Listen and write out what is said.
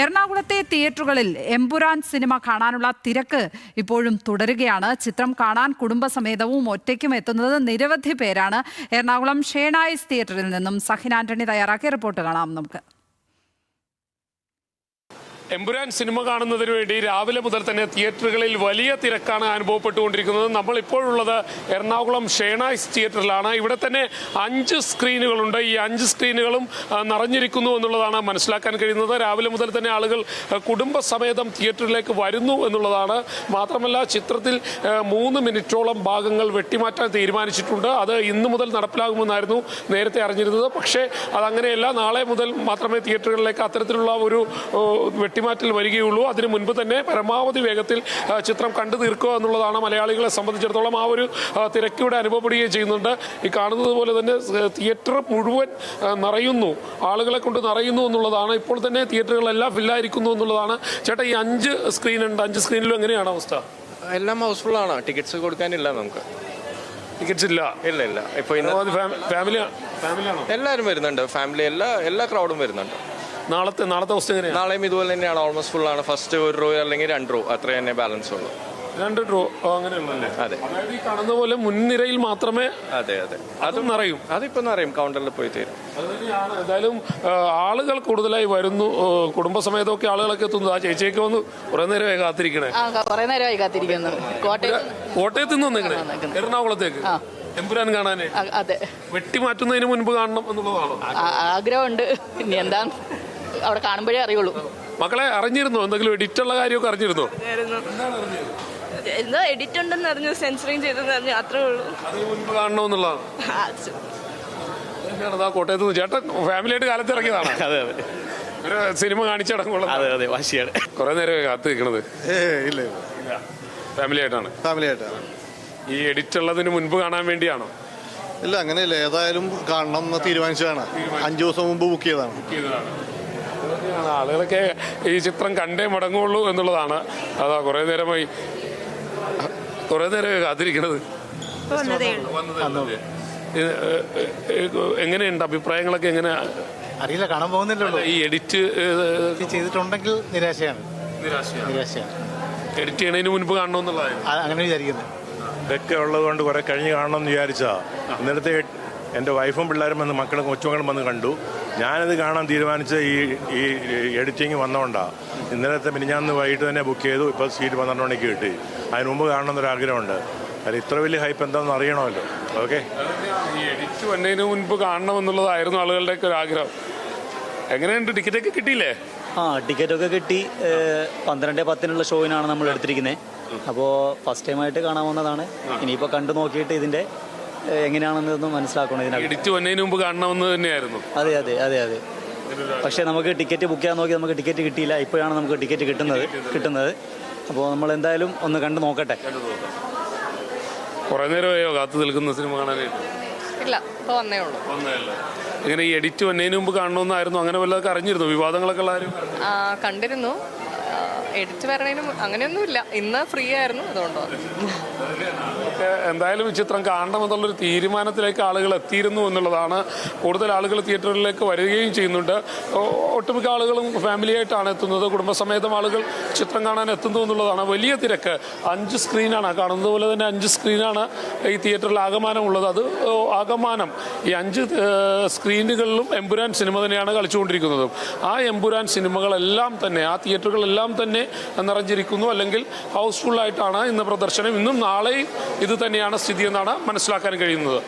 എറണാകുളത്തെ തിയേറ്ററുകളിൽ എമ്പുരാൻ സിനിമ കാണാനുള്ള തിരക്ക് ഇപ്പോഴും തുടരുകയാണ്. ചിത്രം കാണാൻ കുടുംബസമേതവും ഒറ്റയ്ക്കും എത്തുന്നത് നിരവധി പേരാണ്. എറണാകുളം ഷേണായിസ് തിയേറ്ററിൽ നിന്നും സഹിൻ ആന്റണി തയ്യാറാക്കിയ റിപ്പോർട്ട് കാണാം നമുക്ക്. എമ്പുരാൻ സിനിമ കാണുന്നതിന് വേണ്ടി രാവിലെ മുതൽ തന്നെ തിയേറ്ററുകളിൽ വലിയ തിരക്കാണ് അനുഭവപ്പെട്ടുകൊണ്ടിരിക്കുന്നത്. നമ്മളിപ്പോഴുള്ളത് എറണാകുളം ഷേണായിസ് തിയേറ്ററിലാണ്. ഇവിടെ തന്നെ 5 സ്ക്രീനുകളുണ്ട്. ഈ 5 സ്ക്രീനുകളും നിറഞ്ഞിരിക്കുന്നു എന്നുള്ളതാണ് മനസ്സിലാക്കാൻ കഴിയുന്നത്. രാവിലെ മുതൽ തന്നെ ആളുകൾ കുടുംബസമേതം തിയേറ്ററിലേക്ക് വരുന്നു എന്നുള്ളതാണ്. മാത്രമല്ല, ചിത്രത്തിൽ 3 മിനിറ്റോളം ഭാഗങ്ങൾ വെട്ടിമാറ്റാൻ തീരുമാനിച്ചിട്ടുണ്ട്. അത് ഇന്നു മുതൽ നടപ്പിലാകുമെന്നായിരുന്നു നേരത്തെ അറിഞ്ഞിരുന്നത്. പക്ഷേ അതങ്ങനെയല്ല. നാളെ മുതൽ മാത്രമേ തിയേറ്ററുകളിലേക്ക് അത്തരത്തിലുള്ള ഒരു വെട്ടിമാറ്റൽ വരികയുള്ളൂ. അതിനു മുൻപ് തന്നെ പരമാവധി വേഗത്തിൽ ചിത്രം കണ്ടു തീർക്കുക എന്നുള്ളതാണ് മലയാളികളെ സംബന്ധിച്ചിടത്തോളം. ആ ഒരു തിരക്കിവിടെ അനുഭവപ്പെടുകയും ചെയ്യുന്നുണ്ട്. ഈ കാണുന്നത് പോലെ തന്നെ തിയേറ്റർ മുഴുവൻ നിറയുന്നു, ആളുകളെ കൊണ്ട് നിറയുന്നു എന്നുള്ളതാണ്. ഇപ്പോൾ തന്നെ തിയേറ്ററുകളെല്ലാം ഫില്ലായിരിക്കുന്നു എന്നുള്ളതാണ്. ചേട്ടാ, ഈ 5 സ്ക്രീൻ ഉണ്ട്. 5 സ്ക്രീനിലും എങ്ങനെയാണ് അവസ്ഥ? എല്ലാം ഹൗസ്ഫുൾ ആണ്. ടിക്കറ്റ്സ് കൊടുക്കാനില്ല. നമുക്ക് ടിക്കറ്റ്സ് ഇല്ല. ഇല്ല. ഇപ്പൊ ഫാമിലിയാണോ? എല്ലാവരും വരുന്നുണ്ട്. ഫാമിലി എല്ലാ ക്രൗഡും വരുന്നുണ്ട്. നാളത്തെ അവസ്ഥ എങ്ങനെയാണ്? നാളെയും ഇതുപോലെ തന്നെയാണ്. ഓൾമോസ്റ്റ് ഫുൾ ആണ്. ഫസ്റ്റ് 1 റോ അല്ലെങ്കിൽ 2 റോ അത്ര തന്നെ ബാലൻസ് ഉള്ളൂ. 2 റോ അങ്ങനെയുള്ളല്ലേ? അതെ. ഈ കാണുന്ന പോലെ മുൻനിരയിൽ മാത്രമേ. അതെ. അതും നിറയും. അതിപ്പോ നിറയും. കൗണ്ടറിൽ പോയി തീരും. എന്തായാലും ആളുകൾ കൂടുതലായി വരുന്നു. കുടുംബസമേതമൊക്കെ ആളുകളൊക്കെ എത്തുന്നു. ആ ചേച്ചിയൊക്കെ വന്ന് കുറെ നേരമായി കാത്തിരിക്കണേ. കുറെ നേരമായി കാത്തിരിക്കുന്നു. കോട്ടയത്ത് നിന്ന് വന്നിക്കണേ എറണാകുളത്തേക്ക് എമ്പുരാൻ കാണാനേ. അതെ. വെട്ടിമാറ്റുന്നതിന് മുൻപ് കാണണം എന്നുള്ളതാണോ ആഗ്രഹമുണ്ട്? ഇനി എന്താ അവിടെ കാണുമ്പോഴേ അറിയുള്ളൂ. മക്കളെ, അറിഞ്ഞിരുന്നോ? എന്തെങ്കിലും എഡിറ്റുള്ള കാര്യമൊക്കെ അറിഞ്ഞിരുന്നോ? എന്തോ എഡിറ്റ് ഉണ്ടെന്ന് അറിഞ്ഞു, സെൻസറിങ് ചെയ്തെന്ന് അറിഞ്ഞു, അത്രേ ഉള്ളൂ. അതിന് മുൻപ് കാണണമെന്നുള്ളതാണ്. കോട്ടയത്ത് നിന്ന് ചേട്ടൻ ഫാമിലിയായിട്ട് കാലത്ത് ഇറങ്ങിയതാണ്. അതെ. ഒരു സിനിമ കാണിച്ചടങ്ങുള്ള. അതെ. വാശിയാണ്. കുറെ നേരം കാത്തു നിൽക്കണത്. ഇല്ല. ഫാമിലിയായിട്ടാണ്. ഈ എഡിറ്റ് ഉള്ളതിന് മുൻപ് കാണാൻ വേണ്ടിയാണോ? ഇല്ല, അങ്ങനെയല്ല. ഏതായാലും കാണണം എന്ന് തീരുമാനിച്ചതാണ്. 5 ദിവസം മുമ്പ് ബുക്ക് ചെയ്തതാണ്. ആളുകളൊക്കെ ഈ ചിത്രം കണ്ടേ മടങ്ങുള്ളൂ എന്നുള്ളതാണ്. അതാ കുറെ നേരമായി കാത്തിരിക്കണത്. എങ്ങനെയുണ്ട് അഭിപ്രായങ്ങളൊക്കെ? എങ്ങനെ അറിയില്ല, കാണാൻ പോകുന്നില്ലല്ലോ. ഈ എഡിറ്റ് ചെയ്തിട്ടുണ്ടെങ്കിൽ നിരാശയാണ്. എഡിറ്റ് ചെയ്യണതിന് മുൻപ് കാണണമെന്നുള്ളതാണ് അങ്ങനെ വിചാരിക്കുന്നത്. ഇതൊക്കെ ഉള്ളത് കൊണ്ട് കുറെ കഴിഞ്ഞ് കാണണമെന്ന് വിചാരിച്ചാ. ഇന്നലത്തെ എൻ്റെ വൈഫും പിള്ളേരും വന്ന് മക്കളും കൊച്ചുമക്കളും വന്ന് കണ്ടു. ഞാനത് കാണാൻ തീരുമാനിച്ച ഈ എഡിറ്റിങ് വന്നതുകൊണ്ടാണ്. ഇന്നലത്തെ മിനിഞ്ഞാന്ന് വൈകിട്ട് തന്നെ ബുക്ക് ചെയ്തു. ഇപ്പോൾ സീറ്റ് 12 മണിക്ക് കിട്ടി. അതിന് മുമ്പ് കാണണമെന്നൊരാഗ്രഹമുണ്ട്. അത് ഇത്ര വലിയ ഹൈപ്പ് എന്താണെന്ന് അറിയണമല്ലോ. ഓക്കെ. ഈ എഡിറ്റ് വന്നതിന് മുൻപ് കാണണമെന്നുള്ളതായിരുന്നു ആളുകളുടെയൊക്കെ ഒരു ആഗ്രഹം. എങ്ങനെയുണ്ട്? ടിക്കറ്റൊക്കെ കിട്ടിയില്ലേ? ടിക്കറ്റൊക്കെ കിട്ടി. 12:10 ഷോയിനാണ് നമ്മൾ എടുത്തിരിക്കുന്നത്. അപ്പോൾ ഫസ്റ്റ് ടൈമായിട്ട് കാണാൻ വന്നതാണ്. ഇനിയിപ്പോൾ കണ്ടു നോക്കിയിട്ട് ഇതിൻ്റെ എങ്ങനെയാണെന്നൊന്ന് മനസ്സിലാക്കണം. എഡിറ്റ് വന്നതിന് മുമ്പ് കാണണമെന്ന് തന്നെയായിരുന്നു. അതെ. പക്ഷേ നമുക്ക് ടിക്കറ്റ് ബുക്ക് ചെയ്യാൻ നോക്കി നമുക്ക് ടിക്കറ്റ് കിട്ടിയില്ല. ഇപ്പോഴാണ് നമുക്ക് ടിക്കറ്റ് കിട്ടുന്നത്. അപ്പോൾ നമ്മൾ എന്തായാലും ഒന്ന് കണ്ടു നോക്കട്ടെ. കുറേ നേരമായോ കാത്തു നിൽക്കുന്ന സിനിമ കാണാനായിട്ട്? ഇല്ല, ഇപ്പോൾ വന്നേ ഉള്ളൂ. ഇങ്ങനെ ഈ എഡിറ്റ് വന്നതിന് മുമ്പ് കാണണമെന്നായിരുന്നു. അങ്ങനെ വല്ലതൊക്കെ അറിഞ്ഞിരുന്നു? വിവാദങ്ങളൊക്കെ ഉള്ളവരും കണ്ടിരുന്നു. എഡിറ്റ് വരണേനും അങ്ങനെയൊന്നുമില്ല. ഇന്ന് ഫ്രീ ആയിരുന്നു, അതുകൊണ്ടോ. എന്തായാലും ഈ ചിത്രം കാണണമെന്നുള്ളൊരു തീരുമാനത്തിലേക്ക് ആളുകൾ എത്തിയിരുന്നു എന്നുള്ളതാണ്. കൂടുതൽ ആളുകൾ തിയേറ്ററുകളിലേക്ക് വരികയും ചെയ്യുന്നുണ്ട്. ഒട്ടുമിക്ക ആളുകളും ഫാമിലിയായിട്ടാണ് എത്തുന്നത്. കുടുംബസമേതം ആളുകൾ ചിത്രം കാണാൻ എത്തുന്നു എന്നുള്ളതാണ്. വലിയ തിരക്ക്. 5 സ്ക്രീനാണ് കാണുന്നത് പോലെ തന്നെ 5 സ്ക്രീനാണ് ഈ തിയേറ്ററിൽ ആകമാനം ഉള്ളത്. അത് ആകമാനം ഈ 5 സ്ക്രീനുകളിലും എമ്പുരാൻ സിനിമ തന്നെയാണ് കളിച്ചുകൊണ്ടിരിക്കുന്നത്. ആ എമ്പുരാൻ സിനിമകളെല്ലാം തന്നെ, ആ തിയേറ്ററുകളെല്ലാം തന്നെ നിറഞ്ഞിരിക്കുന്നു. അല്ലെങ്കിൽ ഹൗസ്ഫുള്ളായിട്ടാണ് ഇന്ന് പ്രദർശനം. ഇന്നും നാളെയും ഇത് തന്നെയാണ് സ്ഥിതി എന്നാണ് മനസ്സിലാക്കാൻ കഴിയുന്നത്.